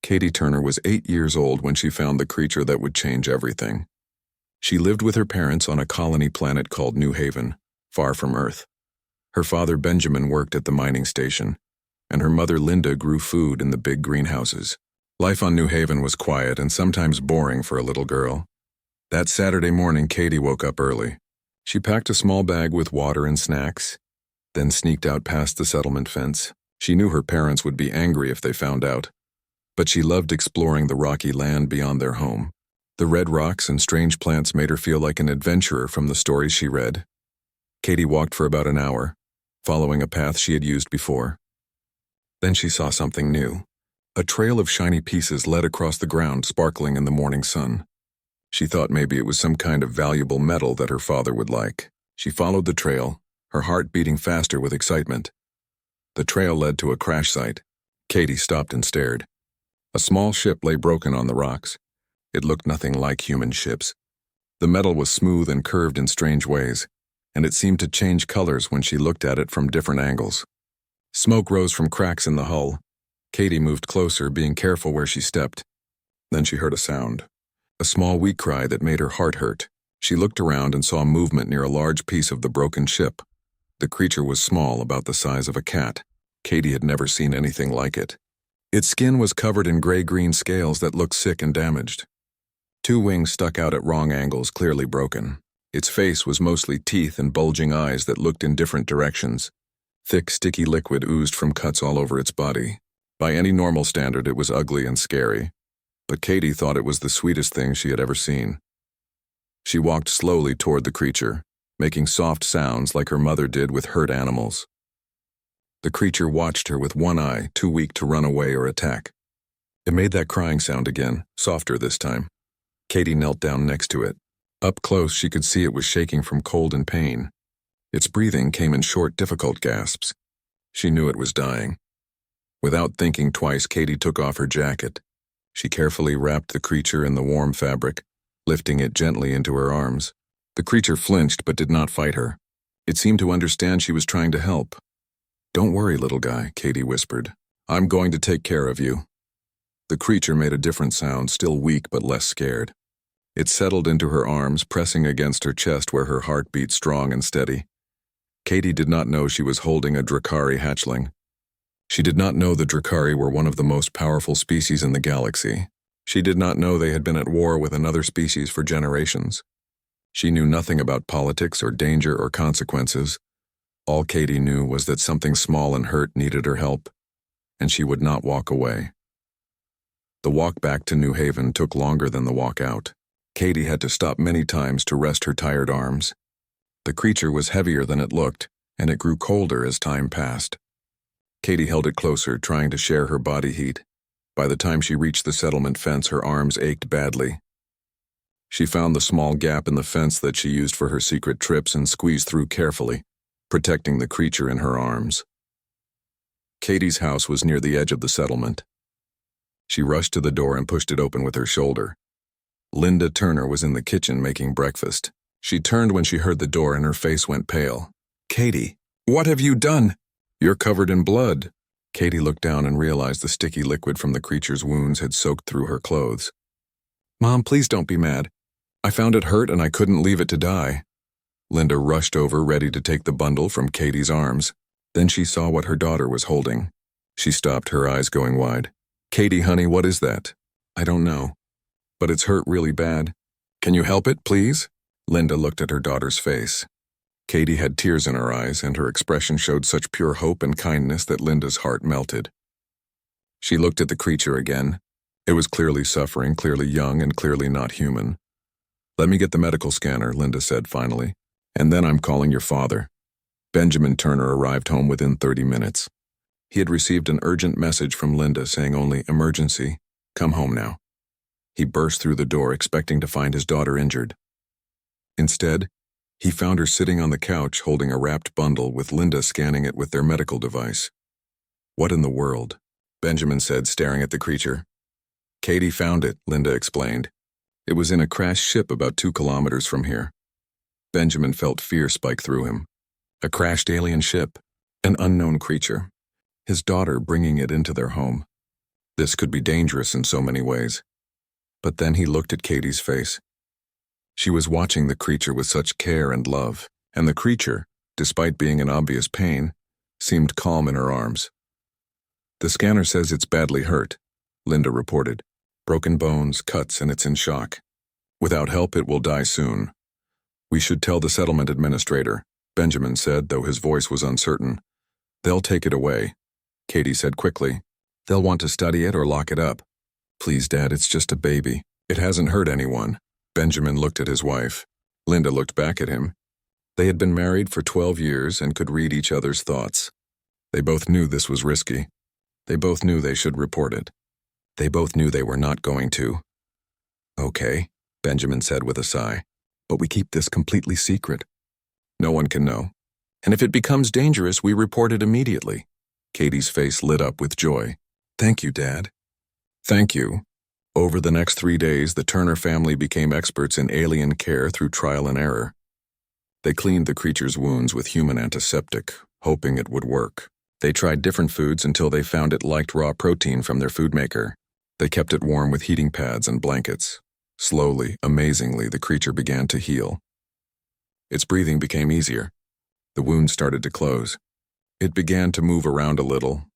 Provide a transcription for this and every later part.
Katie Turner was 8 years old when she found the creature that would change everything. She lived with her parents on a colony planet called New Haven, far from Earth. Her father Benjamin worked at the mining station, and her mother Linda grew food in the big greenhouses. Life on New Haven was quiet and sometimes boring for a little girl. That Saturday morning, Katie woke up early. She packed a small bag with water and snacks, then sneaked out past the settlement fence. She knew her parents would be angry if they found out, but she loved exploring the rocky land beyond their home. The red rocks and strange plants made her feel like an adventurer from the stories she read. Katie walked for about an hour, following a path she had used before. Then she saw something new. A trail of shiny pieces led across the ground, sparkling in the morning sun. She thought maybe it was some kind of valuable metal that her father would like. She followed the trail, her heart beating faster with excitement. The trail led to a crash site. Katie stopped and stared. A small ship lay broken on the rocks. It looked nothing like human ships. The metal was smooth and curved in strange ways, and it seemed to change colors when she looked at it from different angles. Smoke rose from cracks in the hull. Katie moved closer, being careful where she stepped. Then she heard a sound. A small weak cry that made her heart hurt. She looked around and saw movement near a large piece of the broken ship. The creature was small, about the size of a cat. Katie had never seen anything like it. Its skin was covered in gray-green scales that looked sick and damaged. 2 wings stuck out at wrong angles, clearly broken. Its face was mostly teeth and bulging eyes that looked in different directions. Thick, sticky liquid oozed from cuts all over its body. By any normal standard, it was ugly and scary, but Katie thought it was the sweetest thing she had ever seen. She walked slowly toward the creature, making soft sounds like her mother did with hurt animals. The creature watched her with one eye, too weak to run away or attack. It made that crying sound again, softer this time. Katie knelt down next to it. Up close, she could see it was shaking from cold and pain. Its breathing came in short, difficult gasps. She knew it was dying. Without thinking twice, Katie took off her jacket. She carefully wrapped the creature in the warm fabric, lifting it gently into her arms. The creature flinched but did not fight her. It seemed to understand she was trying to help. "Don't worry, little guy," Katie whispered. "I'm going to take care of you." The creature made a different sound, still weak but less scared. It settled into her arms, pressing against her chest where her heart beat strong and steady. Katie did not know she was holding a Drakari hatchling. She did not know the Drakari were one of the most powerful species in the galaxy. She did not know they had been at war with another species for generations. She knew nothing about politics or danger or consequences. All Katie knew was that something small and hurt needed her help, and she would not walk away. The walk back to New Haven took longer than the walk out. Katie had to stop many times to rest her tired arms. The creature was heavier than it looked, and it grew colder as time passed. Katie held it closer, trying to share her body heat. By the time she reached the settlement fence, her arms ached badly. She found the small gap in the fence that she used for her secret trips and squeezed through carefully, protecting the creature in her arms. Katie's house was near the edge of the settlement. She rushed to the door and pushed it open with her shoulder. Linda Turner was in the kitchen making breakfast. She turned when she heard the door and her face went pale. "Katie, what have you done? You're covered in blood." Katie looked down and realized the sticky liquid from the creature's wounds had soaked through her clothes. "Mom, please don't be mad. I found it hurt and I couldn't leave it to die." Linda rushed over, ready to take the bundle from Katie's arms. Then she saw what her daughter was holding. She stopped, her eyes going wide. "Katie, honey, what is that?" "I don't know, but it's hurt really bad. Can you help it, please?" Linda looked at her daughter's face. Katie had tears in her eyes, and her expression showed such pure hope and kindness that Linda's heart melted. She looked at the creature again. It was clearly suffering, clearly young, and clearly not human. "Let me get the medical scanner," Linda said finally, "and then I'm calling your father." Benjamin Turner arrived home within 30 minutes. He had received an urgent message from Linda saying only, "Emergency, come home now." He burst through the door expecting to find his daughter injured. Instead, he found her sitting on the couch holding a wrapped bundle with Linda scanning it with their medical device. "What in the world?" Benjamin said, staring at the creature. "Katie found it," Linda explained. "It was in a crashed ship about 2 kilometers from here." Benjamin felt fear spike through him. A crashed alien ship, an unknown creature. His daughter bringing it into their home. This could be dangerous in so many ways. But then he looked at Katie's face. She was watching the creature with such care and love, and the creature, despite being in obvious pain, seemed calm in her arms. "The scanner says it's badly hurt," Linda reported. "Broken bones, cuts, and it's in shock. Without help, it will die soon. We should tell the settlement administrator," Benjamin said, though his voice was uncertain. "They'll take it away," Katie said quickly. "They'll want to study it or lock it up." "Please, Dad, it's just a baby. It hasn't hurt anyone." Benjamin looked at his wife. Linda looked back at him. They had been married for 12 years and could read each other's thoughts. They both knew this was risky. They both knew they should report it. They both knew they were not going to. "Okay," Benjamin said with a sigh, "but we keep this completely secret. No one can know. And if it becomes dangerous, we report it immediately." Katie's face lit up with joy. "Thank you, Dad." "Thank you." Over the next 3 days, the Turner family became experts in alien care through trial and error. They cleaned the creature's wounds with human antiseptic, hoping it would work. They tried different foods until they found it liked raw protein from their food maker. They kept it warm with heating pads and blankets. Slowly, amazingly, the creature began to heal. Its breathing became easier. The wound started to close. It began to move around a little,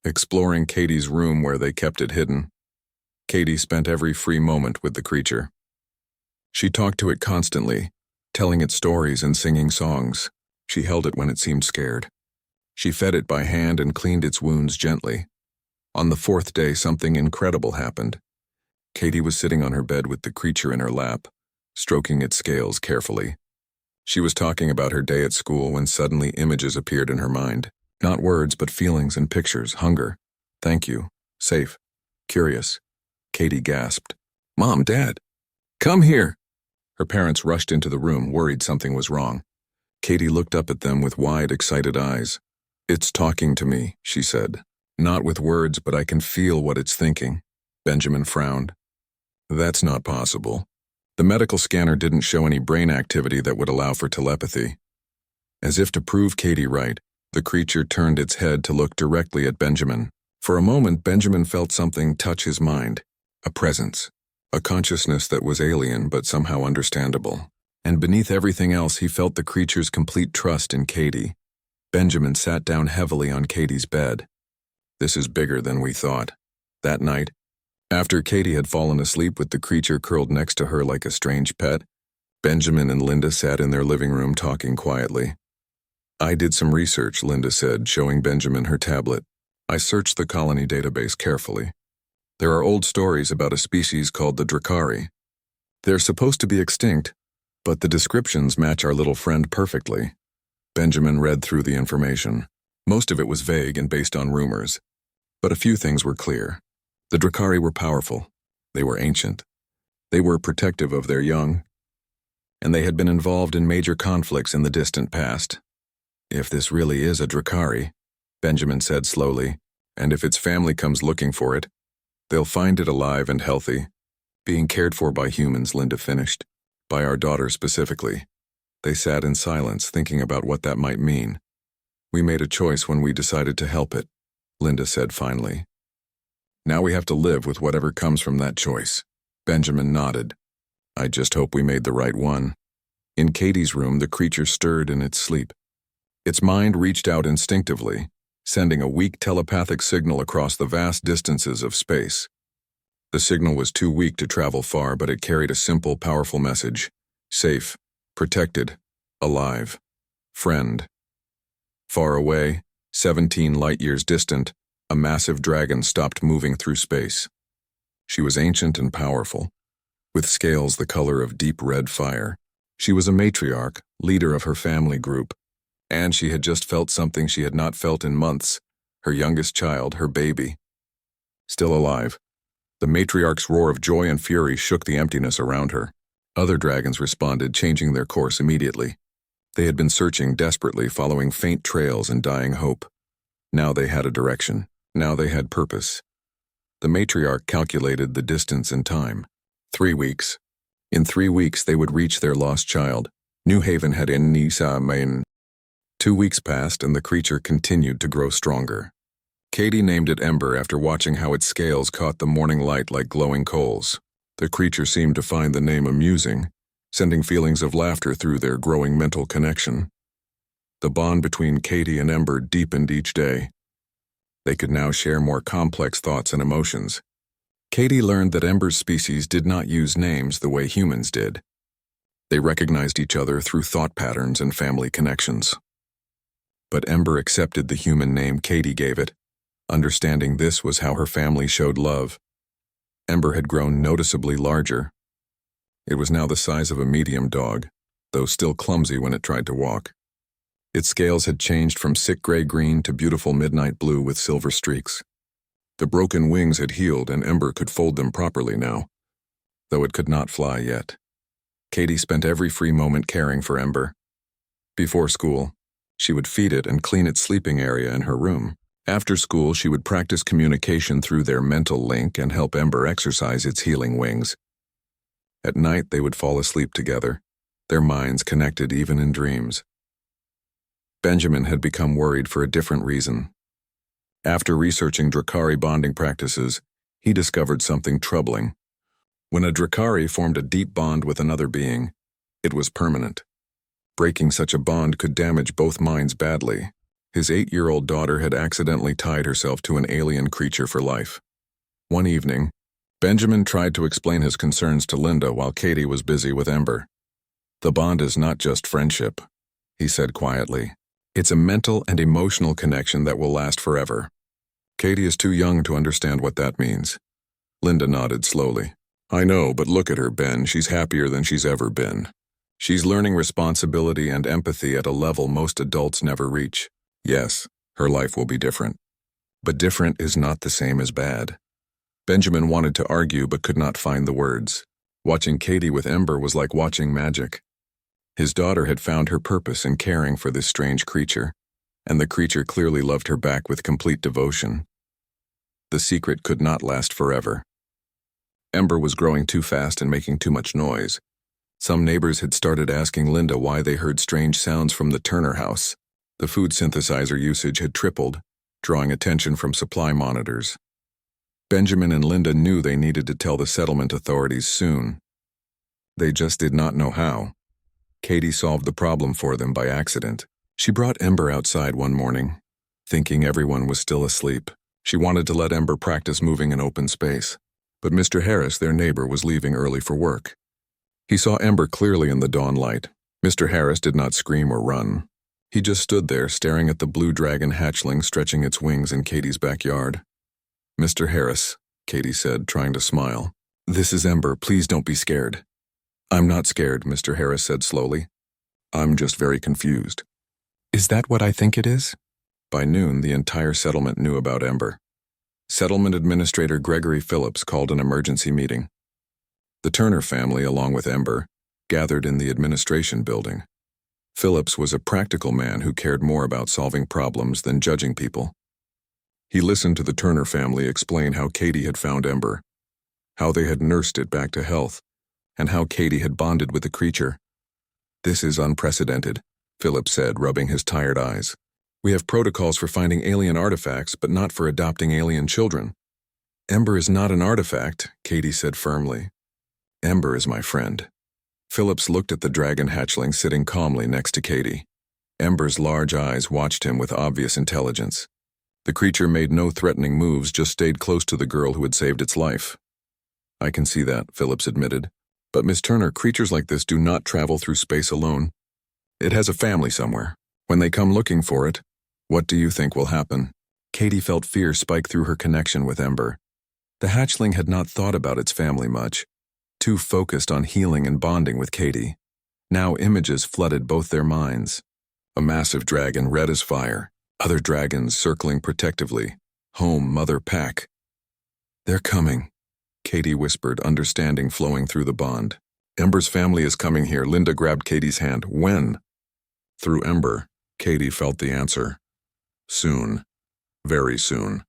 exploring Katie's room where they kept it hidden. Katie spent every free moment with the creature. She talked to it constantly, telling it stories and singing songs. She held it when it seemed scared. She fed it by hand and cleaned its wounds gently. On the 4th day, something incredible happened. Katie was sitting on her bed with the creature in her lap, stroking its scales carefully. She was talking about her day at school when suddenly images appeared in her mind. Not words, but feelings and pictures, hunger. "Thank you. Safe. Curious." Katie gasped. "Mom, Dad, come here." Her parents rushed into the room, worried something was wrong. Katie looked up at them with wide, excited eyes. "It's talking to me," she said. "Not with words, but I can feel what it's thinking." Benjamin frowned. "That's not possible." The medical scanner didn't show any brain activity that would allow for telepathy. As if to prove Katie right, the creature turned its head to look directly at Benjamin. For a moment, Benjamin felt something touch his mind. A presence. A consciousness that was alien but somehow understandable. And beneath everything else, he felt the creature's complete trust in Katie. Benjamin sat down heavily on Katie's bed. "This is bigger than we thought." That night, after Katie had fallen asleep with the creature curled next to her like a strange pet, Benjamin and Linda sat in their living room talking quietly. "I did some research," Linda said, showing Benjamin her tablet. "I searched the colony database carefully. There are old stories about a species called the Drakari. They're supposed to be extinct, but the descriptions match our little friend perfectly." Benjamin read through the information. Most of it was vague and based on rumors, but a few things were clear. The Drakari were powerful. They were ancient. They were protective of their young, and they had been involved in major conflicts in the distant past. "If this really is a Drakari," Benjamin said slowly, "and if its family comes looking for it, they'll find it alive and healthy, being cared for by humans," Linda finished. "By our daughter specifically." They sat in silence, thinking about what that might mean. "We made a choice when we decided to help it," Linda said finally. "Now we have to live with whatever comes from that choice." Benjamin nodded. "I just hope we made the right one." In Katie's room, the creature stirred in its sleep. Its mind reached out instinctively, sending a weak telepathic signal across the vast distances of space. The signal was too weak to travel far, but it carried a simple, powerful message. Safe, protected, alive, friend. Far away, 17 light-years distant, a massive dragon stopped moving through space. She was ancient and powerful, with scales the color of deep red fire. She was a matriarch, leader of her family group, and she had just felt something she had not felt in months, her youngest child, her baby. Still alive. The matriarch's roar of joy and fury shook the emptiness around her. Other dragons responded, changing their course immediately. They had been searching desperately, following faint trails and dying hope. Now they had a direction. Now they had purpose. The matriarch calculated the distance and time. 3 weeks. In 3 weeks they would reach their lost child. New Haven had in Nisa Main. 2 weeks passed and the creature continued to grow stronger. Katie named it Ember after watching how its scales caught the morning light like glowing coals. The creature seemed to find the name amusing, sending feelings of laughter through their growing mental connection. The bond between Katie and Ember deepened each day. They could now share more complex thoughts and emotions. Katie learned that Ember's species did not use names the way humans did. They recognized each other through thought patterns and family connections. But Ember accepted the human name Katie gave it. Understanding this was how her family showed love. Ember had grown noticeably larger. It was now the size of a medium dog, though still clumsy when it tried to walk. Its scales had changed from sick gray-green to beautiful midnight blue with silver streaks. The broken wings had healed and Ember could fold them properly now, though it could not fly yet. Katie spent every free moment caring for Ember. Before school, she would feed it and clean its sleeping area in her room. After school, she would practice communication through their mental link and help Ember exercise its healing wings. At night, they would fall asleep together, their minds connected even in dreams. Benjamin had become worried for a different reason. After researching Drakari bonding practices, he discovered something troubling. When a Drakari formed a deep bond with another being, it was permanent. Breaking such a bond could damage both minds badly. His 8-year-old daughter had accidentally tied herself to an alien creature for life. One evening, Benjamin tried to explain his concerns to Linda while Katie was busy with Ember. "The bond is not just friendship," he said quietly. "It's a mental and emotional connection that will last forever." Katie is too young to understand what that means. Linda nodded slowly. "I know, but look at her, Ben. She's happier than she's ever been. She's learning responsibility and empathy at a level most adults never reach. Yes, her life will be different. But different is not the same as bad." Benjamin wanted to argue but could not find the words. Watching Katie with Ember was like watching magic. His daughter had found her purpose in caring for this strange creature, and the creature clearly loved her back with complete devotion. The secret could not last forever. Ember was growing too fast and making too much noise. Some neighbors had started asking Linda why they heard strange sounds from the Turner house. The food synthesizer usage had tripled, drawing attention from supply monitors. Benjamin and Linda knew they needed to tell the settlement authorities soon. They just did not know how. Katie solved the problem for them by accident. She brought Ember outside one morning, thinking everyone was still asleep. She wanted to let Ember practice moving in open space. But Mr. Harris, their neighbor, was leaving early for work. He saw Ember clearly in the dawn light. Mr. Harris did not scream or run. He just stood there staring at the blue dragon hatchling stretching its wings in Katie's backyard. "Mr. Harris," Katie said, trying to smile. "This is Ember. Please don't be scared." "I'm not scared," Mr. Harris said slowly. "I'm just very confused." "Is that what I think it is?" By noon, the entire settlement knew about Ember. Settlement Administrator Gregory Phillips called an emergency meeting. The Turner family, along with Ember, gathered in the administration building. Phillips was a practical man who cared more about solving problems than judging people. He listened to the Turner family explain how Katie had found Ember, how they had nursed it back to health, and how Katie had bonded with the creature. "This is unprecedented," Phillips said, rubbing his tired eyes. "We have protocols for finding alien artifacts, but not for adopting alien children." "Ember is not an artifact," Katie said firmly. "Ember is my friend." Phillips looked at the dragon hatchling sitting calmly next to Katie. Ember's large eyes watched him with obvious intelligence. The creature made no threatening moves, just stayed close to the girl who had saved its life. "I can see that," Phillips admitted. "But Miss Turner, creatures like this do not travel through space alone. It has a family somewhere. When they come looking for it, what do you think will happen?" Katie felt fear spike through her connection with Ember. The hatchling had not thought about its family much, too focused on healing and bonding with Katie. Now images flooded both their minds. A massive dragon red as fire, other dragons circling protectively, home, mother, pack. "They're coming," Katie whispered, understanding flowing through the bond. "Ember's family is coming here." Linda grabbed Katie's hand. "When?" Through Ember, Katie felt the answer. Soon. Very soon.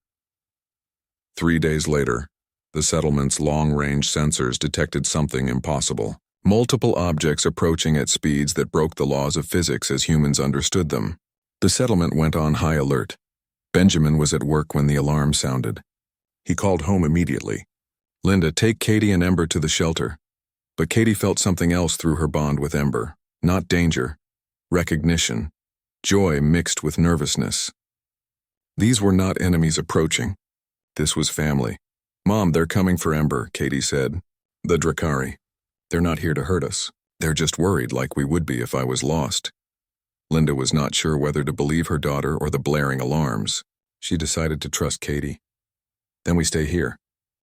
3 days later, the settlement's long-range sensors detected something impossible. Multiple objects approaching at speeds that broke the laws of physics as humans understood them. The settlement went on high alert. Benjamin was at work when the alarm sounded. He called home immediately. "Linda, take Katie and Ember to the shelter." But Katie felt something else through her bond with Ember. Not danger, recognition, joy mixed with nervousness. These were not enemies approaching. This was family. "Mom, they're coming for Ember," Katie said. "The Drakari. They're not here to hurt us. They're just worried like we would be if I was lost." Linda was not sure whether to believe her daughter or the blaring alarms. She decided to trust Katie. "Then we stay here.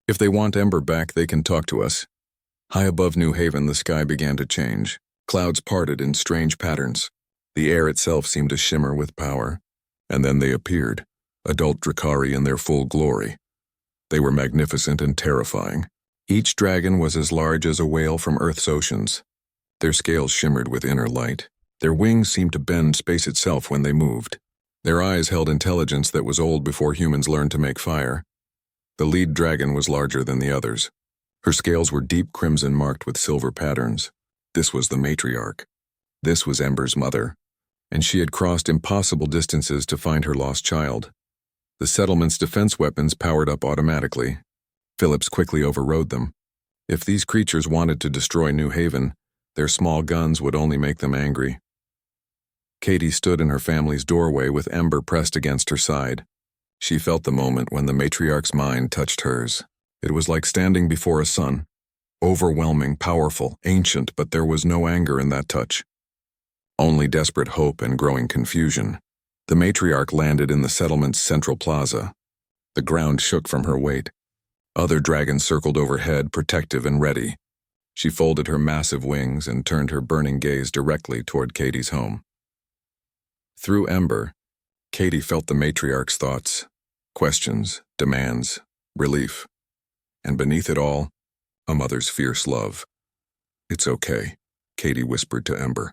If they want Ember back, they can talk to us." High above New Haven, the sky began to change. Clouds parted in strange patterns. The air itself seemed to shimmer with power. And then they appeared, adult Drakari in their full glory. They were magnificent and terrifying. Each dragon was as large as a whale from Earth's oceans. Their scales shimmered with inner light. Their wings seemed to bend space itself when they moved. Their eyes held intelligence that was old before humans learned to make fire. The lead dragon was larger than the others. Her scales were deep crimson marked with silver patterns. This was the matriarch. This was Ember's mother. And she had crossed impossible distances to find her lost child. The settlement's defense weapons powered up automatically. Phillips quickly overrode them. If these creatures wanted to destroy New Haven, their small guns would only make them angry. Katie stood in her family's doorway with Ember pressed against her side. She felt the moment when the matriarch's mind touched hers. It was like standing before a sun. Overwhelming, powerful, ancient, but there was no anger in that touch. Only desperate hope and growing confusion. The matriarch landed in the settlement's central plaza. The ground shook from her weight. Other dragons circled overhead, protective and ready. She folded her massive wings and turned her burning gaze directly toward Katie's home. Through Ember, Katie felt the matriarch's thoughts, questions, demands, relief. And beneath it all, a mother's fierce love. "It's okay," Katie whispered to Ember.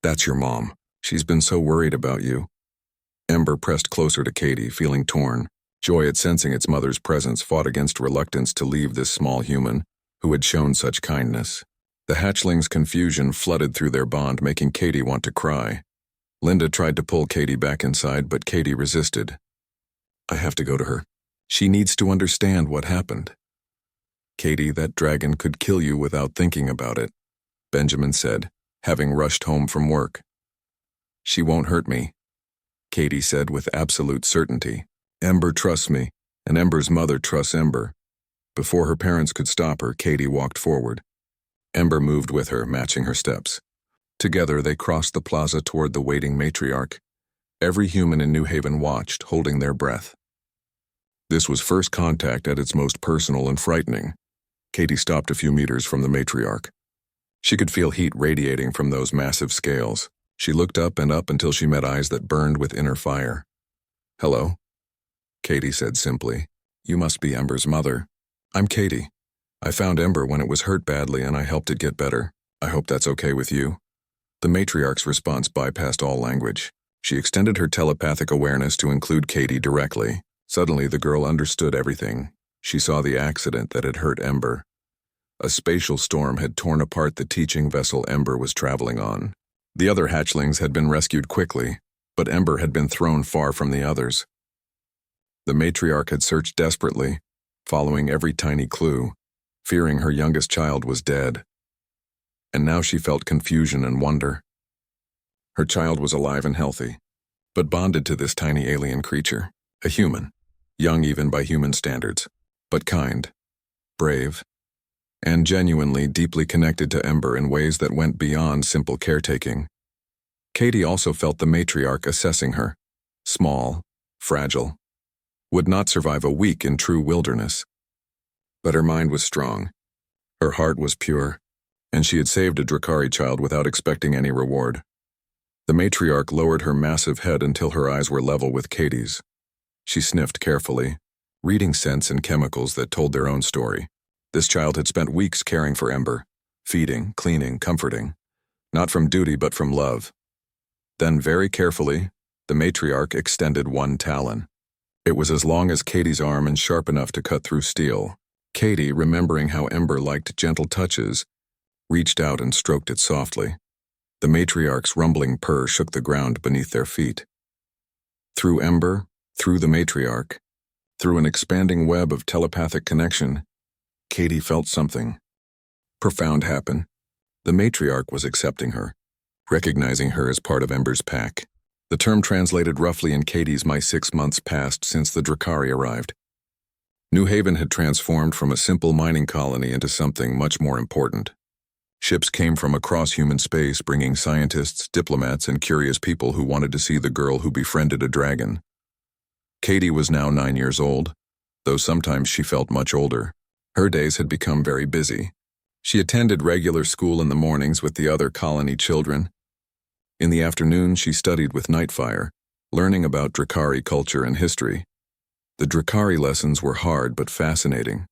"That's your mom. She's been so worried about you." Ember pressed closer to Katie, feeling torn. Joy at sensing its mother's presence fought against reluctance to leave this small human who had shown such kindness. The hatchling's confusion flooded through their bond, making Katie want to cry. Linda tried to pull Katie back inside, but Katie resisted. "I have to go to her. She needs to understand what happened." "Katie, that dragon could kill you without thinking about it," Benjamin said, having rushed home from work. "She won't hurt me," Katie said with absolute certainty. "Ember trusts me, and Ember's mother trusts Ember." Before her parents could stop her, Katie walked forward. Ember moved with her, matching her steps. Together, they crossed the plaza toward the waiting matriarch. Every human in New Haven watched, holding their breath. This was first contact at its most personal and frightening. Katie stopped a few meters from the matriarch. She could feel heat radiating from those massive scales. She looked up and up until she met eyes that burned with inner fire. "Hello?" Katie said simply. "You must be Ember's mother." "I'm Katie. I found Ember when it was hurt badly and I helped it get better. I hope that's okay with you." The matriarch's response bypassed all language. She extended her telepathic awareness to include Katie directly. Suddenly, the girl understood everything. She saw the accident that had hurt Ember. A spatial storm had torn apart the teaching vessel Ember was traveling on. The other hatchlings had been rescued quickly, but Ember had been thrown far from the others. The matriarch had searched desperately, following every tiny clue, fearing her youngest child was dead. And now she felt confusion and wonder. Her child was alive and healthy, but bonded to this tiny alien creature, a human, young even by human standards, but kind, brave, and genuinely deeply connected to Ember in ways that went beyond simple caretaking. Katie also felt the matriarch assessing her. Small, fragile, would not survive a week in true wilderness. But her mind was strong. Her heart was pure, and she had saved a Drakari child without expecting any reward. The matriarch lowered her massive head until her eyes were level with Katie's. She sniffed carefully, reading scents and chemicals that told their own story. This child had spent weeks caring for Ember, feeding, cleaning, comforting, not from duty but from love. Then, very carefully, the matriarch extended one talon. It was as long as Katie's arm and sharp enough to cut through steel. Katie, remembering how Ember liked gentle touches, reached out and stroked it softly. The matriarch's rumbling purr shook the ground beneath their feet. Through Ember, Through the matriarch, through an expanding web of telepathic connection, Katie felt something profound happen. The matriarch was accepting her, recognizing her as part of Ember's pack. The term translated roughly in Katie's "My 6 months passed since the Drakari arrived." New Haven had transformed from a simple mining colony into something much more important. Ships came from across human space, bringing scientists, diplomats, and curious people who wanted to see the girl who befriended a dragon. Katie was now 9 years old, though sometimes she felt much older. Her days had become very busy. She attended regular school in the mornings with the other colony children. In the afternoon, she studied with LifeHFY, learning about Drakari culture and history. The Drakari lessons were hard but fascinating.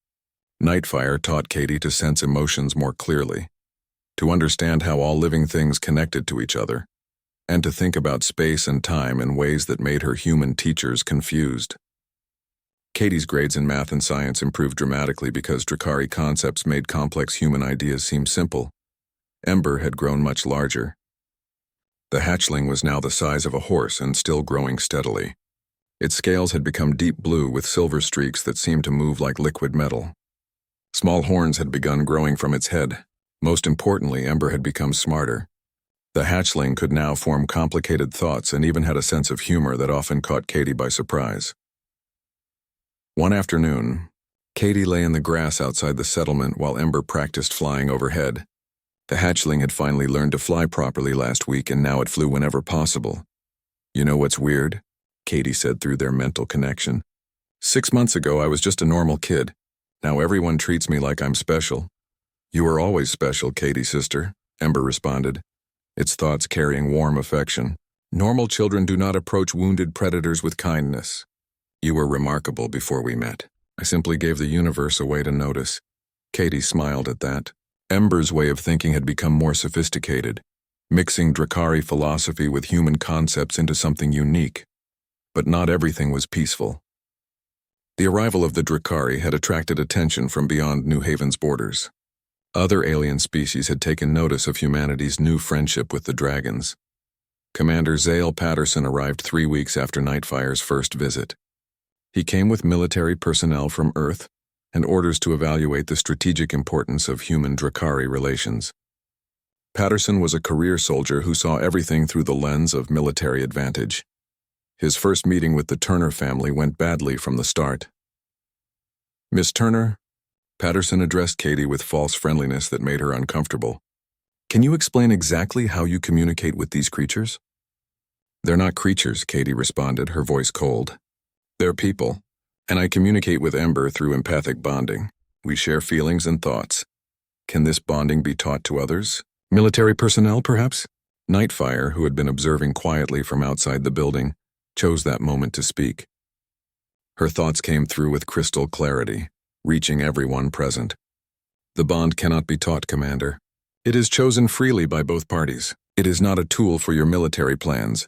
LifeHFY taught Katie to sense emotions more clearly, to understand how all living things connected to each other, and to think about space and time in ways that made her human teachers confused. Katie's grades in math and science improved dramatically because Drakari concepts made complex human ideas seem simple. Ember had grown much larger. The hatchling was now the size of a horse and still growing steadily. Its scales had become deep blue with silver streaks that seemed to move like liquid metal. Small horns had begun growing from its head. Most importantly, Ember had become smarter. The hatchling could now form complicated thoughts and even had a sense of humor that often caught Katie by surprise. One afternoon, Katie lay in the grass outside the settlement while Ember practiced flying overhead. The hatchling had finally learned to fly properly last week, and now it flew whenever possible. "You know what's weird?" Katie said through their mental connection. "6 months ago, I was just a normal kid. Now everyone treats me like I'm special." "You were always special, Katie, sister," Ember responded, its thoughts carrying warm affection. "Normal children do not approach wounded predators with kindness. You were remarkable before we met. I simply gave the universe a way to notice." Katie smiled at that. Ember's way of thinking had become more sophisticated, mixing Drakari philosophy with human concepts into something unique. But not everything was peaceful. The arrival of the Drakari had attracted attention from beyond New Haven's borders. Other alien species had taken notice of humanity's new friendship with the dragons. Commander Zale Patterson arrived 3 weeks after LifeHFY's first visit. He came with military personnel from Earth and orders to evaluate the strategic importance of human-Drakari relations. Patterson was a career soldier who saw everything through the lens of military advantage. His first meeting with the Turner family went badly from the start. "Miss Turner," Patterson addressed Katie with false friendliness that made her uncomfortable. "Can you explain exactly how you communicate with these creatures?" "They're not creatures," Katie responded, her voice cold. "They're people, and I communicate with Ember through empathic bonding. We share feelings and thoughts. Can this bonding be taught to others? Military personnel, perhaps?" LifeHFY, who had been observing quietly from outside the building, chose that moment to speak. Her thoughts came through with crystal clarity, reaching everyone present. "The bond cannot be taught, Commander. It is chosen freely by both parties. It is not a tool for your military plans."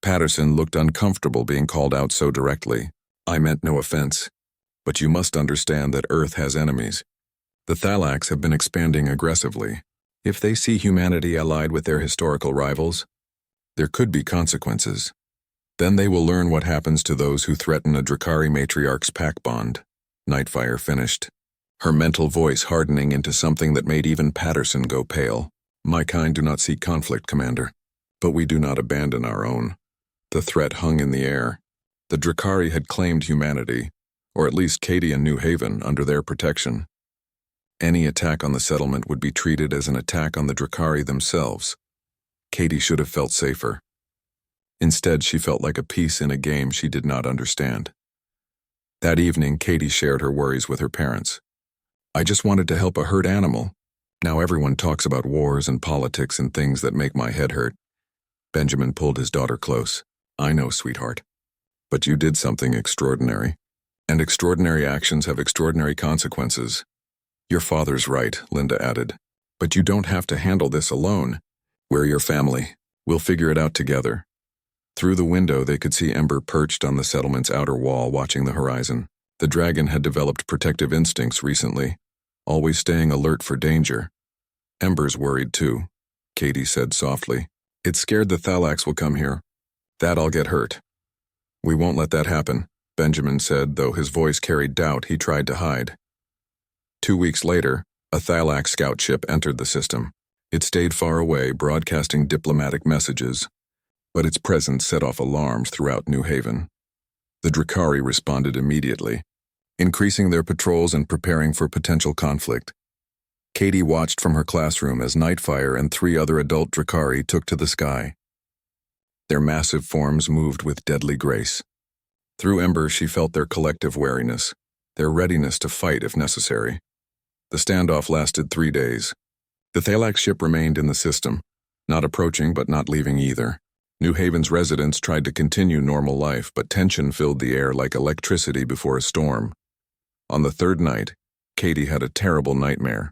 Patterson looked uncomfortable being called out so directly. "I meant no offense, but you must understand that Earth has enemies. The Thalax have been expanding aggressively. If they see humanity allied with their historical rivals, there could be consequences. Then they will learn what happens to those who threaten a Drakari matriarch's pack bond." LifeHFY finished, her mental voice hardening into something that made even Patterson go pale. "My kind do not seek conflict, Commander, but we do not abandon our own." The threat hung in the air. The Drakari had claimed humanity, or at least Katie and New Haven, under their protection. Any attack on the settlement would be treated as an attack on the Drakari themselves. Katie should have felt safer. Instead, she felt like a piece in a game she did not understand. That evening, Katie shared her worries with her parents. "I just wanted to help a hurt animal. Now everyone talks about wars and politics and things that make my head hurt." Benjamin pulled his daughter close. "I know, sweetheart. But you did something extraordinary. And extraordinary actions have extraordinary consequences." "Your father's right," Linda added. "But you don't have to handle this alone. We're your family. We'll figure it out together." Through the window, they could see Ember perched on the settlement's outer wall, watching the horizon. The dragon had developed protective instincts recently, always staying alert for danger. "Ember's worried too," Katie said softly. "It's scared the Thalax will come here. That I'll get hurt." We won't let that happen, Benjamin said, though his voice carried doubt he tried to hide. 2 weeks later, a Thylax scout ship entered the system. It stayed far away, broadcasting diplomatic messages, but its presence set off alarms throughout New Haven. The Drakari responded immediately, increasing their patrols and preparing for potential conflict. Katie watched from her classroom as Nightfire and 3 other adult Drakari took to the sky. Their massive forms moved with deadly grace. Through Ember, she felt their collective wariness, their readiness to fight if necessary. The standoff lasted 3 days. The Thylax ship remained in the system, not approaching but not leaving either. New Haven's residents tried to continue normal life, but tension filled the air like electricity before a storm. On the 3rd night, Katie had a terrible nightmare.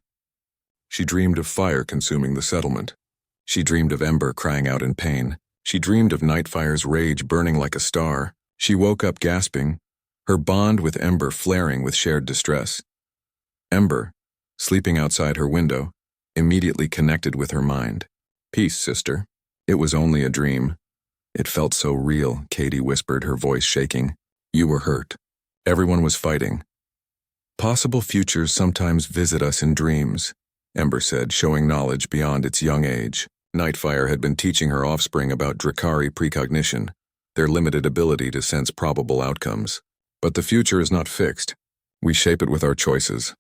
She dreamed of fire consuming the settlement. She dreamed of Ember crying out in pain. She dreamed of Nightfire's rage burning like a star. She woke up gasping, her bond with Ember flaring with shared distress. Ember, sleeping outside her window, immediately connected with her mind. "Peace, sister. It was only a dream." "It felt so real," Katie whispered, her voice shaking. "You were hurt. Everyone was fighting." "Possible futures sometimes visit us in dreams," Ember said, showing knowledge beyond its young age. Nightfire had been teaching her offspring about Drakari precognition, their limited ability to sense probable outcomes. "But the future is not fixed. We shape it with our choices."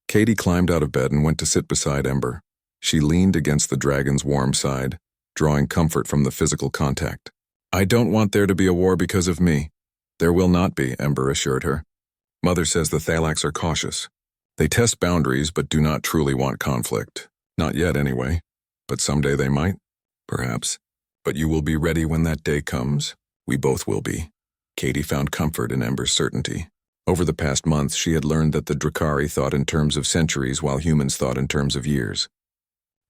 Katie climbed out of bed and went to sit beside Ember. She leaned against the dragon's warm side, drawing comfort from the physical contact. "I don't want there to be a war because of me." "There will not be," Ember assured her. "Mother says the Thylax are cautious. They test boundaries but do not truly want conflict. Not yet, anyway. But someday they might. Perhaps. But you will be ready when that day comes. We both will be." Katie found comfort in Ember's certainty. Over the past months, she had learned that the Drakari thought in terms of centuries while humans thought in terms of years.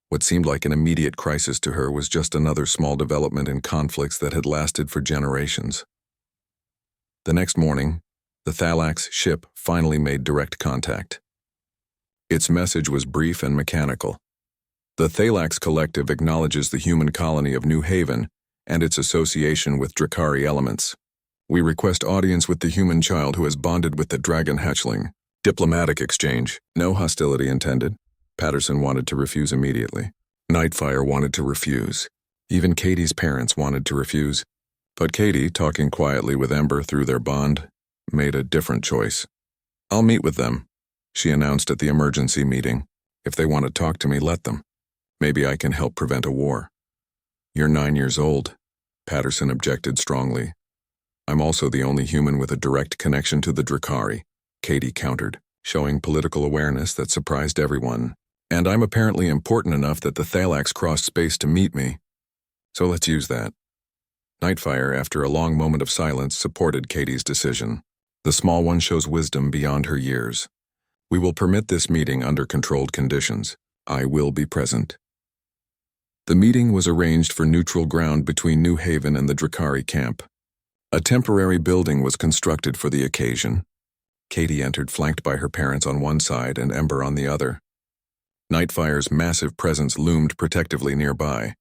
What seemed like an immediate crisis to her was just another small development in conflicts that had lasted for generations. The next morning, the Thylax ship finally made direct contact. Its message was brief and mechanical. The Thylax Collective acknowledges the human colony of New Haven and its association with Drakari elements. We request audience with the human child who has bonded with the dragon hatchling. Diplomatic exchange. No hostility intended. Patterson wanted to refuse immediately. Nightfire wanted to refuse. Even Katie's parents wanted to refuse. But Katie, talking quietly with Ember through their bond, made a different choice. "I'll meet with them," she announced at the emergency meeting. "If they want to talk to me, let them. Maybe I can help prevent a war." "You're 9 years old," Patterson objected strongly. "I'm also the only human with a direct connection to the Drakari," Katie countered, showing political awareness that surprised everyone. "And I'm apparently important enough that the Thylax crossed space to meet me. So let's use that." Nightfire, after a long moment of silence, supported Katie's decision. "The small one shows wisdom beyond her years. We will permit this meeting under controlled conditions. I will be present." The meeting was arranged for neutral ground between New Haven and the Drakari camp. A temporary building was constructed for the occasion. Katie entered flanked by her parents on one side and Ember on the other. Nightfire's massive presence loomed protectively nearby.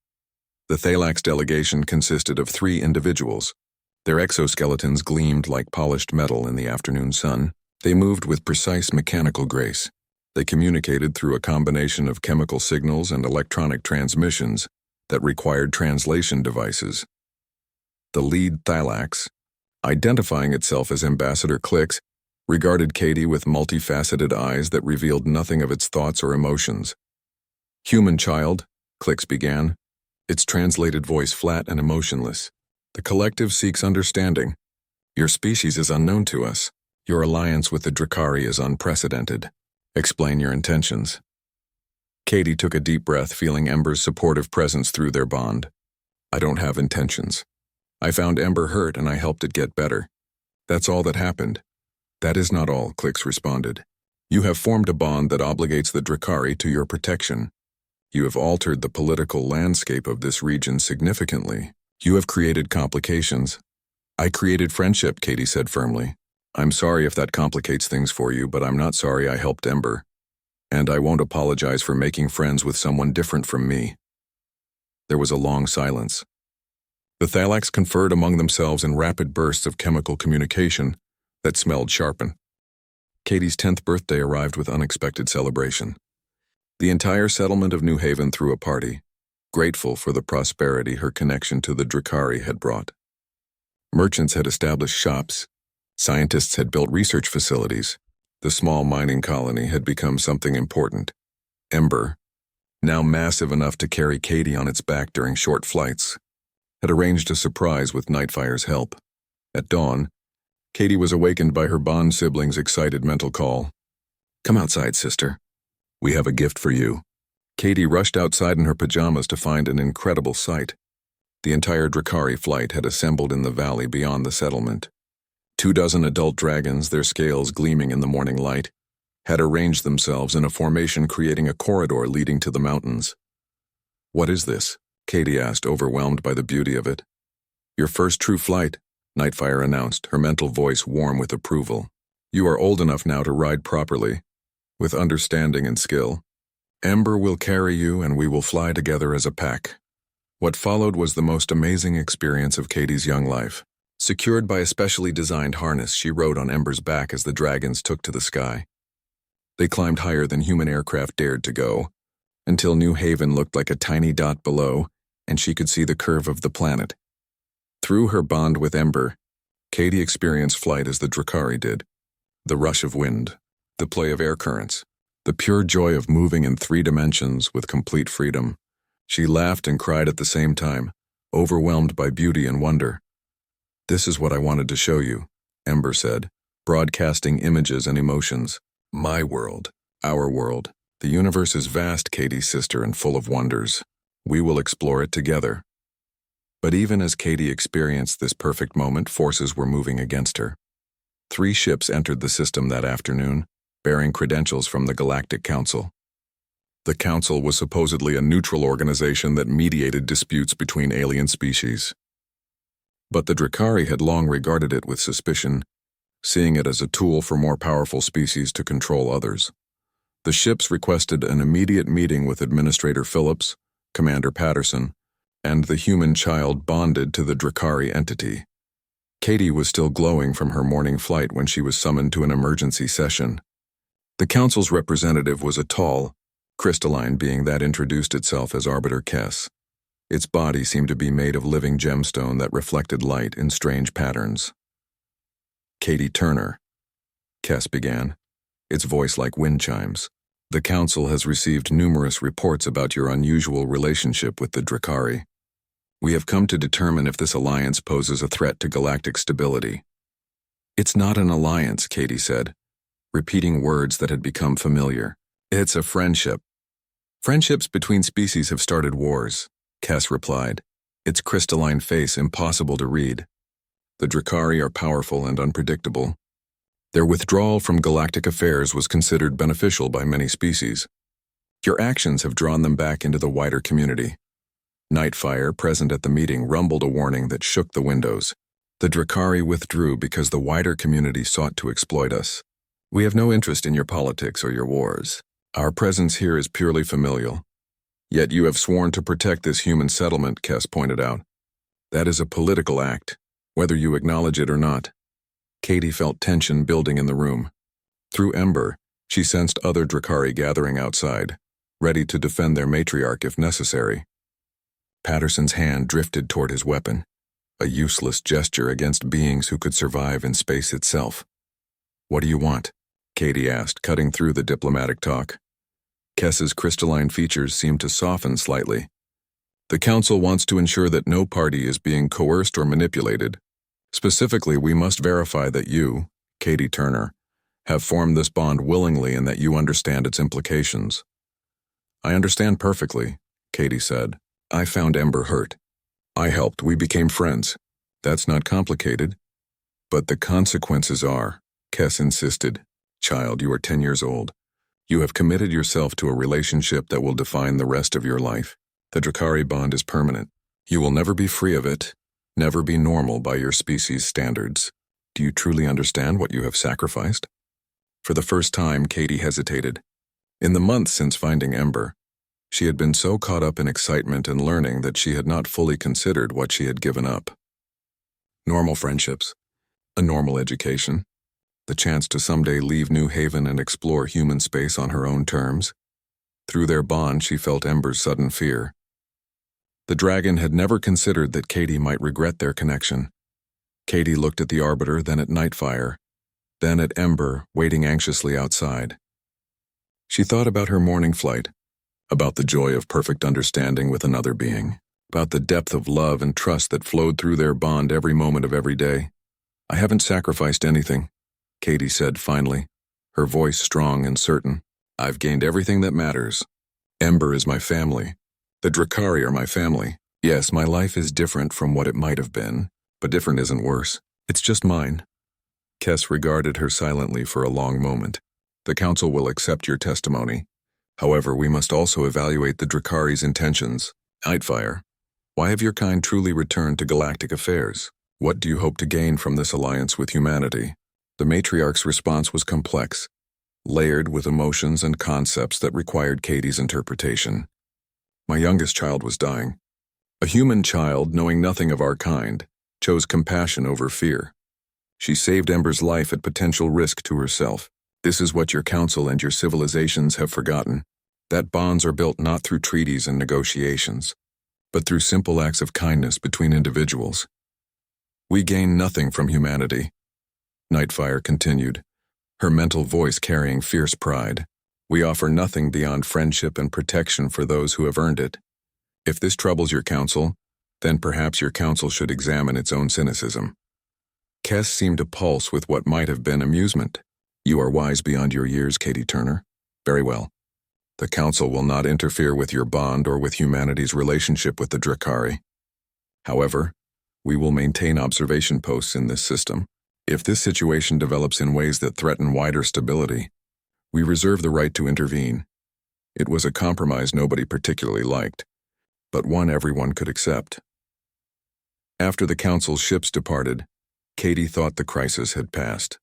The Thylax delegation consisted of 3 individuals. Their exoskeletons gleamed like polished metal in the afternoon sun. They moved with precise mechanical grace. They communicated through a combination of chemical signals and electronic transmissions that required translation devices. The lead Thylax, identifying itself as Ambassador Clicks, regarded Katie with multifaceted eyes that revealed nothing of its thoughts or emotions. "Human child," Clicks began, its translated voice flat and emotionless. "The collective seeks understanding. Your species is unknown to us. Your alliance with the Drakari is unprecedented. Explain your intentions." Katie took a deep breath, feeling Ember's supportive presence through their bond. "I don't have intentions. I found Ember hurt and I helped it get better. That's all that happened." "That is not all," Clicks responded. "You have formed a bond that obligates the Drakari to your protection. You have altered the political landscape of this region significantly. You have created complications." "I created friendship," Katie said firmly. "I'm sorry if that complicates things for you, but I'm not sorry I helped Ember. And I won't apologize for making friends with someone different from me." There was a long silence. The Thalax conferred among themselves in rapid bursts of chemical communication that smelled sharpen. Katie's 10th birthday arrived with unexpected celebration. The entire settlement of New Haven threw a party, grateful for the prosperity her connection to the Drakari had brought. Merchants had established shops, scientists had built research facilities, the small mining colony had become something important. Ember, now massive enough to carry Katie on its back during short flights, had arranged a surprise with Nightfire's help. At dawn, Katie was awakened by her Bond siblings' excited mental call. "Come outside, sister. We have a gift for you." Katie rushed outside in her pajamas to find an incredible sight. The entire Drakari flight had assembled in the valley beyond the settlement. 24 adult dragons, their scales gleaming in the morning light, had arranged themselves in a formation creating a corridor leading to the mountains. "What is this?" Katie asked, overwhelmed by the beauty of it. "Your first true flight," Nightfire announced, her mental voice warm with approval. "You are old enough now to ride properly, with understanding and skill. Ember will carry you and we will fly together as a pack." What followed was the most amazing experience of Katie's young life. Secured by a specially designed harness, she rode on Ember's back as the dragons took to the sky. They climbed higher than human aircraft dared to go, until New Haven looked like a tiny dot below, and she could see the curve of the planet. Through her bond with Ember, Katie experienced flight as the Drakari did. The rush of wind, the play of air currents, the pure joy of moving in 3 dimensions with complete freedom. She laughed and cried at the same time, overwhelmed by beauty and wonder. "This is what I wanted to show you," Ember said, broadcasting images and emotions. "My world, our world. The universe is vast, Katie's sister, and full of wonders. We will explore it together." But even as Katie experienced this perfect moment, forces were moving against her. 3 ships entered the system that afternoon, bearing credentials from the Galactic Council. The Council was supposedly a neutral organization that mediated disputes between alien species. But the Drakari had long regarded it with suspicion, seeing it as a tool for more powerful species to control others. The ships requested an immediate meeting with Administrator Phillips, Commander Patterson, and the human child bonded to the Drakari entity. Katie was still glowing from her morning flight when she was summoned to an emergency session. The Council's representative was a tall, crystalline being that introduced itself as Arbiter Kess. Its body seemed to be made of living gemstone that reflected light in strange patterns. "Katie Turner," Kess began, its voice like wind chimes. "The Council has received numerous reports about your unusual relationship with the Drakari. We have come to determine if this alliance poses a threat to galactic stability." "It's not an alliance," Katie said, repeating words that had become familiar. "It's a friendship." "Friendships between species have started wars," Kess replied, its crystalline face impossible to read. "The Drakari are powerful and unpredictable. Their withdrawal from galactic affairs was considered beneficial by many species. Your actions have drawn them back into the wider community." Nightfire, present at the meeting, rumbled a warning that shook the windows. "The Drakari withdrew because the wider community sought to exploit us. We have no interest in your politics or your wars. Our presence here is purely familial. Yet you have sworn to protect this human settlement," Kess pointed out. "That is a political act, whether you acknowledge it or not." Katie felt tension building in the room. Through Ember, she sensed other Drakari gathering outside, ready to defend their matriarch if necessary. Patterson's hand drifted toward his weapon, a useless gesture against beings who could survive in space itself. "What do you want?" Katie asked, cutting through the diplomatic talk. Kess's crystalline features seemed to soften slightly. "The Council wants to ensure that no party is being coerced or manipulated. Specifically, we must verify that you, Katie Turner, have formed this bond willingly and that you understand its implications." "I understand perfectly," Katie said. "I found Ember hurt. I helped. We became friends. That's not complicated." "But the consequences are," Kess insisted. "Child, you are 10 years old. You have committed yourself to a relationship that will define the rest of your life. The Drakari bond is permanent. You will never be free of it, never be normal by your species' standards. Do you truly understand what you have sacrificed?" For the first time, Katie hesitated. In the months since finding Ember, She had been so caught up in excitement and learning that she had not fully considered what she had given up. Normal friendships, a normal education, the chance to someday leave New Haven and explore human space on her own terms. Through their bond, she felt Ember's sudden fear. The dragon had never considered that Katie might regret their connection. Katie looked at the Arbiter, then at Nightfire, then at Ember, waiting anxiously outside. She thought about her morning flight, about the joy of perfect understanding with another being, about the depth of love and trust that flowed through their bond every moment of every day. "I haven't sacrificed anything," Katie said finally, her voice strong and certain. "I've gained everything that matters. Ember is my family. The Drakari are my family. Yes, my life is different from what it might have been, but different isn't worse. It's just mine." Kess regarded her silently for a long moment. "The Council will accept your testimony. However, we must also evaluate the Drakari's intentions. Nightfire, why have your kind truly returned to galactic affairs? What do you hope to gain from this alliance with humanity?" The matriarch's response was complex, layered with emotions and concepts that required Katie's interpretation. "My youngest child was dying. A human child, knowing nothing of our kind, chose compassion over fear. She saved Ember's life at potential risk to herself. This is what your council and your civilizations have forgotten, that bonds are built not through treaties and negotiations, but through simple acts of kindness between individuals. We gain nothing from humanity," Nightfire continued, her mental voice carrying fierce pride. "We offer nothing beyond friendship and protection for those who have earned it. If this troubles your council, then perhaps your council should examine its own cynicism." Kess seemed to pulse with what might have been amusement. "You are wise beyond your years, Katie Turner. Very well. The Council will not interfere with your bond or with humanity's relationship with the Drakari. However, we will maintain observation posts in this system. If this situation develops in ways that threaten wider stability, we reserve the right to intervene." It was a compromise nobody particularly liked, but one everyone could accept. After the Council's ships departed, Katie thought the crisis had passed.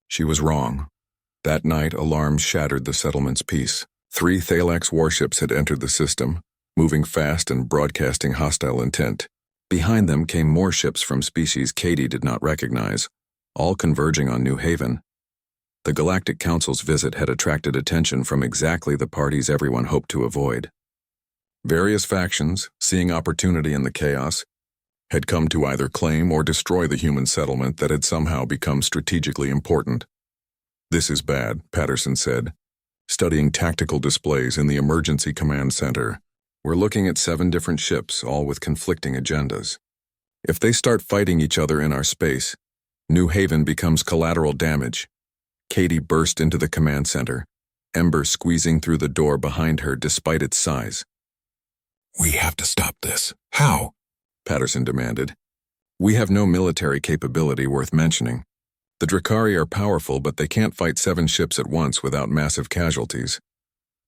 She was wrong. That night, alarms shattered the settlement's peace. 3 Thalax warships had entered the system, moving fast and broadcasting hostile intent. Behind them came more ships from species Katie did not recognize, all converging on New Haven. The Galactic Council's visit had attracted attention from exactly the parties everyone hoped to avoid. Various factions, seeing opportunity in the chaos, had come to either claim or destroy the human settlement that had somehow become strategically important. "This is bad," Patterson said, studying tactical displays in the Emergency Command Center. "We're looking at 7 different ships, all with conflicting agendas. If they start fighting each other in our space, New Haven becomes collateral damage." Katie burst into the command center, Ember squeezing through the door behind her despite its size. "We have to stop this. How?" Patterson demanded. "We have no military capability worth mentioning. The Drakari are powerful, but they can't fight 7 ships at once without massive casualties."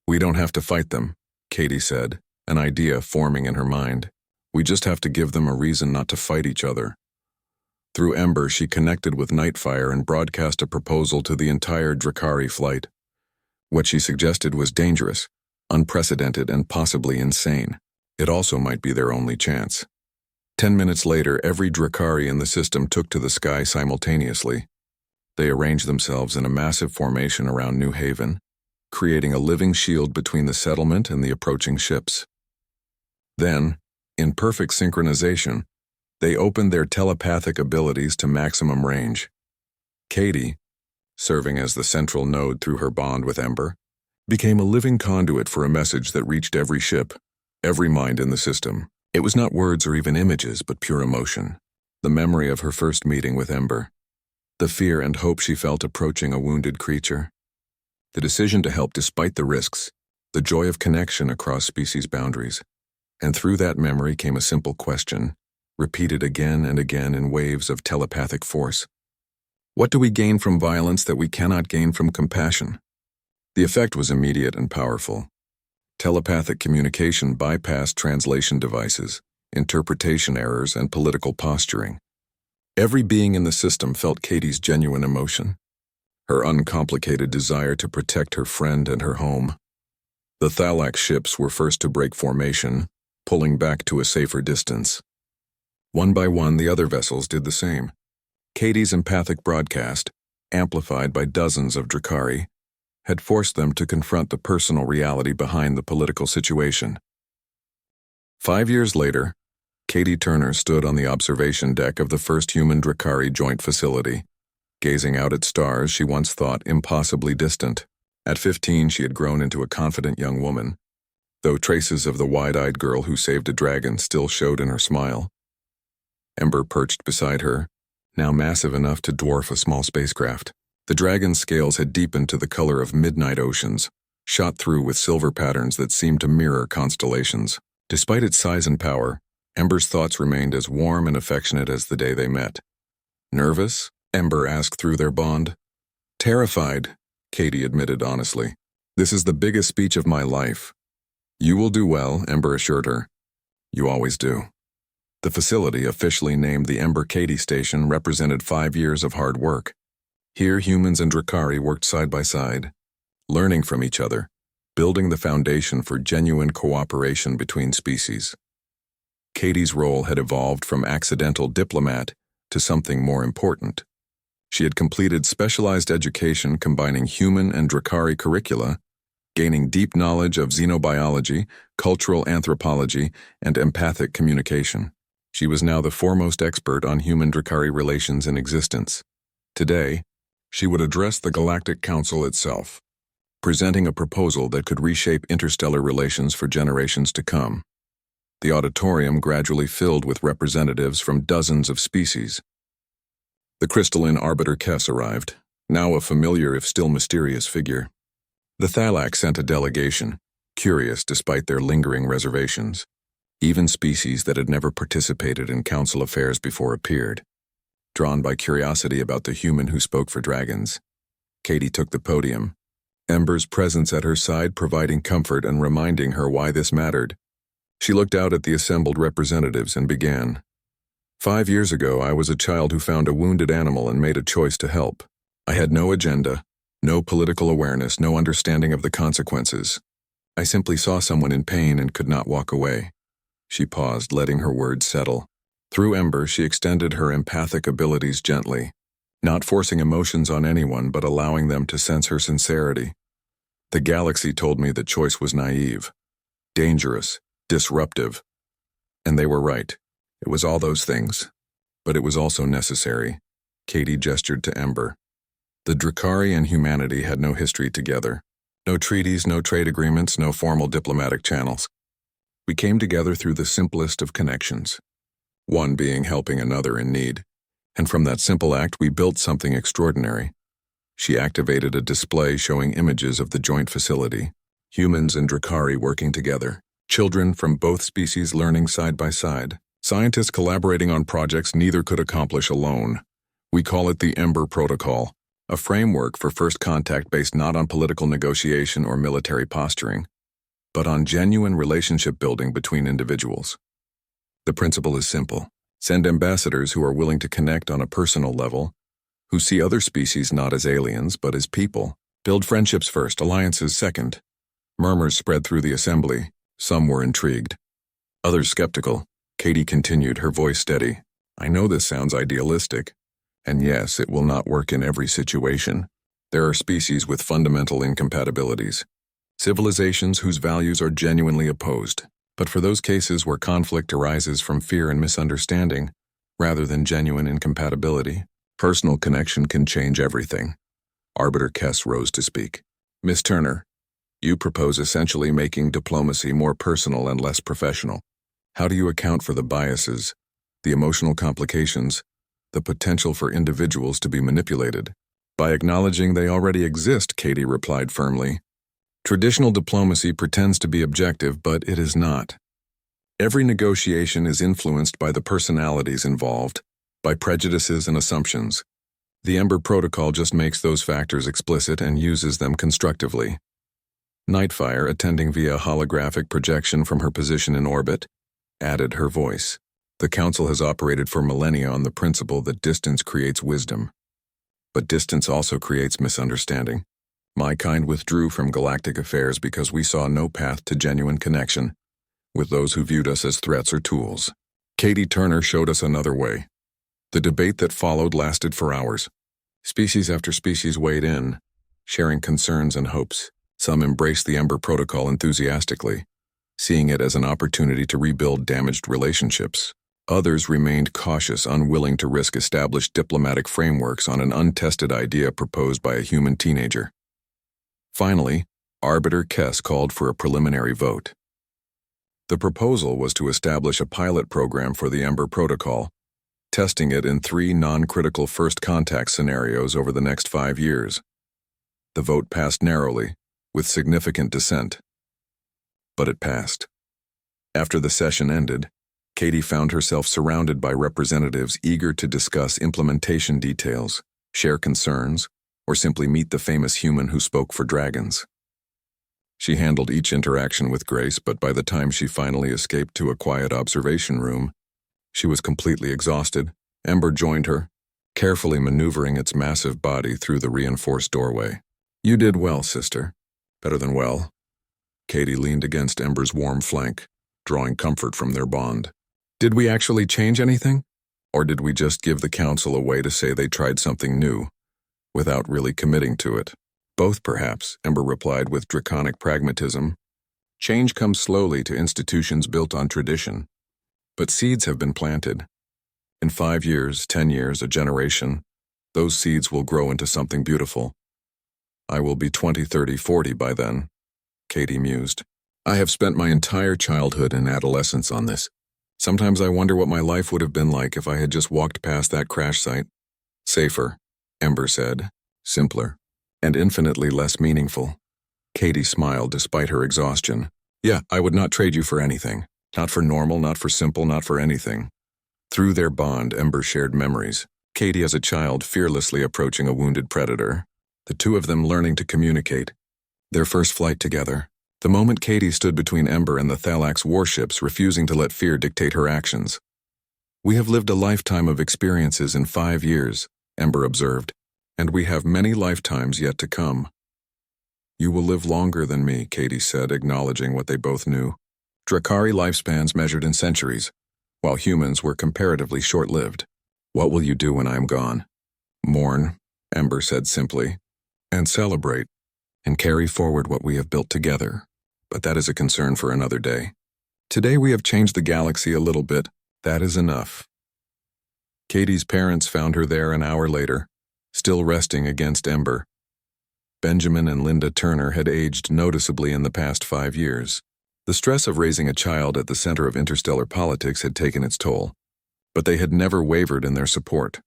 "We don't have to fight them," Katie said, an idea forming in her mind. "We just have to give them a reason not to fight each other." Through Ember, she connected with Nightfire and broadcast a proposal to the entire Drakari flight. What she suggested was dangerous, unprecedented, and possibly insane. It also might be their only chance. 10 minutes later, every Drakari in the system took to the sky simultaneously. They arranged themselves in a massive formation around New Haven, creating a living shield between the settlement and the approaching ships. Then, in perfect synchronization, they opened their telepathic abilities to maximum range. Katie, serving as the central node through her bond with Ember, became a living conduit for a message that reached every ship, every mind in the system. It was not words or even images, but pure emotion. The memory of her first meeting with Ember. The fear and hope she felt approaching a wounded creature. The decision to help despite the risks. The joy of connection across species boundaries. And through that memory came a simple question, repeated again and again in waves of telepathic force. What do we gain from violence that we cannot gain from compassion? The effect was immediate and powerful. Telepathic communication bypassed translation devices, interpretation errors, and political posturing. Every being in the system felt Katie's genuine emotion, her uncomplicated desire to protect her friend and her home. The Thalax ships were first to break formation, pulling back to a safer distance. One by one, the other vessels did the same. Katie's empathic broadcast, amplified by dozens of Drakari, had forced them to confront the personal reality behind the political situation. 5 years later, Katie Turner stood on the observation deck of the first human Drakari joint facility, gazing out at stars she once thought impossibly distant. At 15, she had grown into a confident young woman, though traces of the wide-eyed girl who saved a dragon still showed in her smile. Ember perched beside her, now massive enough to dwarf a small spacecraft. The dragon's scales had deepened to the color of midnight oceans, shot through with silver patterns that seemed to mirror constellations. Despite its size and power, Ember's thoughts remained as warm and affectionate as the day they met. Nervous? Ember asked through their bond. Terrified, Katie admitted honestly. This is the biggest speech of my life. You will do well, Ember assured her. You always do. The facility, officially named the Ember-Katie Station, represented 5 years of hard work. Here, humans and Drakari worked side by side, learning from each other, building the foundation for genuine cooperation between species. Katie's role had evolved from accidental diplomat to something more important. She had completed specialized education combining human and Drakari curricula, gaining deep knowledge of xenobiology, cultural anthropology, and empathic communication. She was now the foremost expert on human-Drakari relations in existence. Today, she would address the Galactic Council itself, presenting a proposal that could reshape interstellar relations for generations to come. The auditorium gradually filled with representatives from dozens of species. The crystalline Arbiter Kess arrived, now a familiar if still mysterious figure. The Thalax sent a delegation, curious despite their lingering reservations. Even species that had never participated in council affairs before appeared. Drawn by curiosity about the human who spoke for dragons, Katie took the podium, Ember's presence at her side providing comfort and reminding her why this mattered. She looked out at the assembled representatives and began. 5 years ago, I was a child who found a wounded animal and made a choice to help. I had no agenda, no political awareness, no understanding of the consequences. I simply saw someone in pain and could not walk away. She paused, letting her words settle. Through Ember, she extended her empathic abilities gently, not forcing emotions on anyone but allowing them to sense her sincerity. The galaxy told me that choice was naive, dangerous, disruptive. And they were right. It was all those things. But it was also necessary. Katie gestured to Ember. The Drakari and humanity had no history together. No treaties, no trade agreements, no formal diplomatic channels. We came together through the simplest of connections. One being helping another in need. And from that simple act, we built something extraordinary. She activated a display showing images of the joint facility, humans and Drakari working together, children from both species learning side by side, scientists collaborating on projects neither could accomplish alone. We call it the Ember Protocol, a framework for first contact based not on political negotiation or military posturing, but on genuine relationship building between individuals. The principle is simple. Send ambassadors who are willing to connect on a personal level, who see other species not as aliens but as people. Build friendships first, alliances second. Murmurs spread through the assembly. Some were intrigued. Others skeptical. Katie continued, her voice steady. I know this sounds idealistic. And yes, it will not work in every situation. There are species with fundamental incompatibilities. Civilizations whose values are genuinely opposed. But for those cases where conflict arises from fear and misunderstanding, rather than genuine incompatibility, personal connection can change everything. Arbiter Kess rose to speak. Miss Turner, you propose essentially making diplomacy more personal and less professional. How do you account for the biases, the emotional complications, the potential for individuals to be manipulated? By acknowledging they already exist, Katie replied firmly. Traditional diplomacy pretends to be objective, but it is not. Every negotiation is influenced by the personalities involved, by prejudices and assumptions. The Ember Protocol just makes those factors explicit and uses them constructively. Nightfire, attending via holographic projection from her position in orbit, added her voice. The Council has operated for millennia on the principle that distance creates wisdom. But distance also creates misunderstanding. My kind withdrew from galactic affairs because we saw no path to genuine connection with those who viewed us as threats or tools. Katie Turner showed us another way. The debate that followed lasted for hours. Species after species weighed in, sharing concerns and hopes. Some embraced the Ember Protocol enthusiastically, seeing it as an opportunity to rebuild damaged relationships. Others remained cautious, unwilling to risk established diplomatic frameworks on an untested idea proposed by a human teenager. Finally, Arbiter Kess called for a preliminary vote. The proposal was to establish a pilot program for the Ember Protocol, testing it in 3 non-critical first contact scenarios over the next 5 years. The vote passed narrowly, with significant dissent. But it passed. After the session ended, Katie found herself surrounded by representatives eager to discuss implementation details, share concerns, or simply meet the famous human who spoke for dragons. She handled each interaction with grace, but by the time she finally escaped to a quiet observation room, she was completely exhausted. Ember joined her, carefully maneuvering its massive body through the reinforced doorway. "You did well, sister. Better than well." Katie leaned against Ember's warm flank, drawing comfort from their bond. "Did we actually change anything? Or did we just give the council a way to say they tried something new, without really committing to it?" "Both, perhaps," Ember replied with draconic pragmatism. "Change comes slowly to institutions built on tradition. But seeds have been planted. In 5 years, 10 years, a generation, those seeds will grow into something beautiful. I will be 20, 30, 40 by then," Katie mused. "I have spent my entire childhood and adolescence on this. Sometimes I wonder what my life would have been like if I had just walked past that crash site." "Safer," Ember said. "Simpler. And infinitely less meaningful." Katie smiled despite her exhaustion. "Yeah, I would not trade you for anything. Not for normal, not for simple, not for anything." Through their bond, Ember shared memories. Katie as a child fearlessly approaching a wounded predator. The two of them learning to communicate. Their first flight together. The moment Katie stood between Ember and the Thalax warships, refusing to let fear dictate her actions. "We have lived a lifetime of experiences in 5 years," Ember observed, "and we have many lifetimes yet to come." "You will live longer than me," Katie said, acknowledging what they both knew. Drakari lifespans measured in centuries, while humans were comparatively short-lived. "What will you do when I am gone?" "Mourn," Ember said simply, "and celebrate, and carry forward what we have built together. But that is a concern for another day. Today we have changed the galaxy a little bit. That is enough." Katie's parents found her there an hour later, still resting against Ember. Benjamin and Linda Turner had aged noticeably in the past 5 years. The stress of raising a child at the center of interstellar politics had taken its toll, but they had never wavered in their support.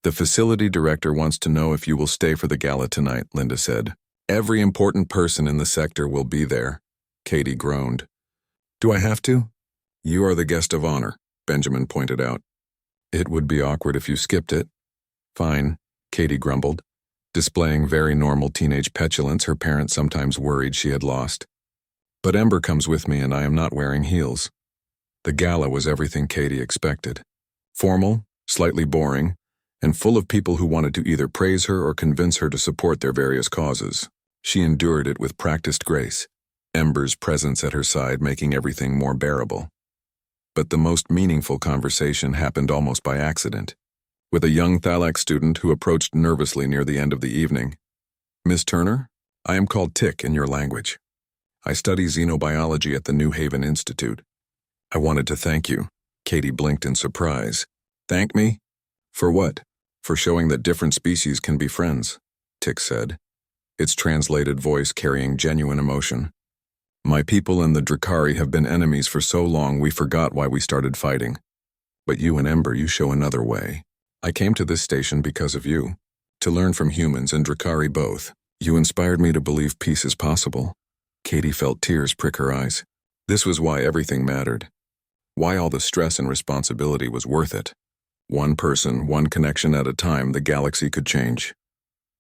"The facility director wants to know if you will stay for the gala tonight," Linda said. "Every important person in the sector will be there," Katie groaned. "Do I have to?" "You are the guest of honor," Benjamin pointed out. "It would be awkward if you skipped it." "Fine," Katie grumbled, displaying very normal teenage petulance her parents sometimes worried she had lost. "But Ember comes with me and I am not wearing heels." The gala was everything Katie expected. Formal, slightly boring, and full of people who wanted to either praise her or convince her to support their various causes. She endured it with practiced grace, Ember's presence at her side making everything more bearable. But the most meaningful conversation happened almost by accident, with a young Thalax student who approached nervously near the end of the evening. "Miss Turner, I am called Tick in your language. I study xenobiology at the New Haven Institute. I wanted to thank you." Katie blinked in surprise. "Thank me? For what?" "For showing that different species can be friends," Tick said, its translated voice carrying genuine emotion. "My people and the Drakari have been enemies for so long we forgot why we started fighting. But you and Ember, you show another way. I came to this station because of you, to learn from humans and Drakari both. You inspired me to believe peace is possible." Katie felt tears prick her eyes. This was why everything mattered. Why all the stress and responsibility was worth it. One person, one connection at a time, the galaxy could change.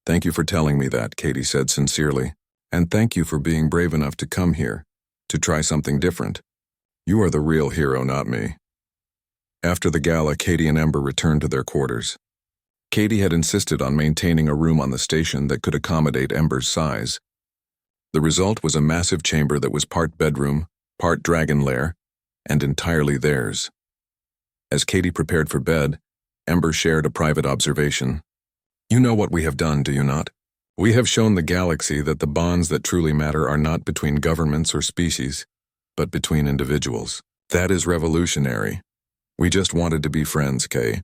"Thank you for telling me that," Katie said sincerely. "And thank you for being brave enough to come here, to try something different. You are the real hero, not me." After the gala, Katie and Ember returned to their quarters. Katie had insisted on maintaining a room on the station that could accommodate Ember's size. The result was a massive chamber that was part bedroom, part dragon lair, and entirely theirs. As Katie prepared for bed, Ember shared a private observation. "You know what we have done, do you not? We have shown the galaxy that the bonds that truly matter are not between governments or species, but between individuals. That is revolutionary. We just wanted to be friends, Kay.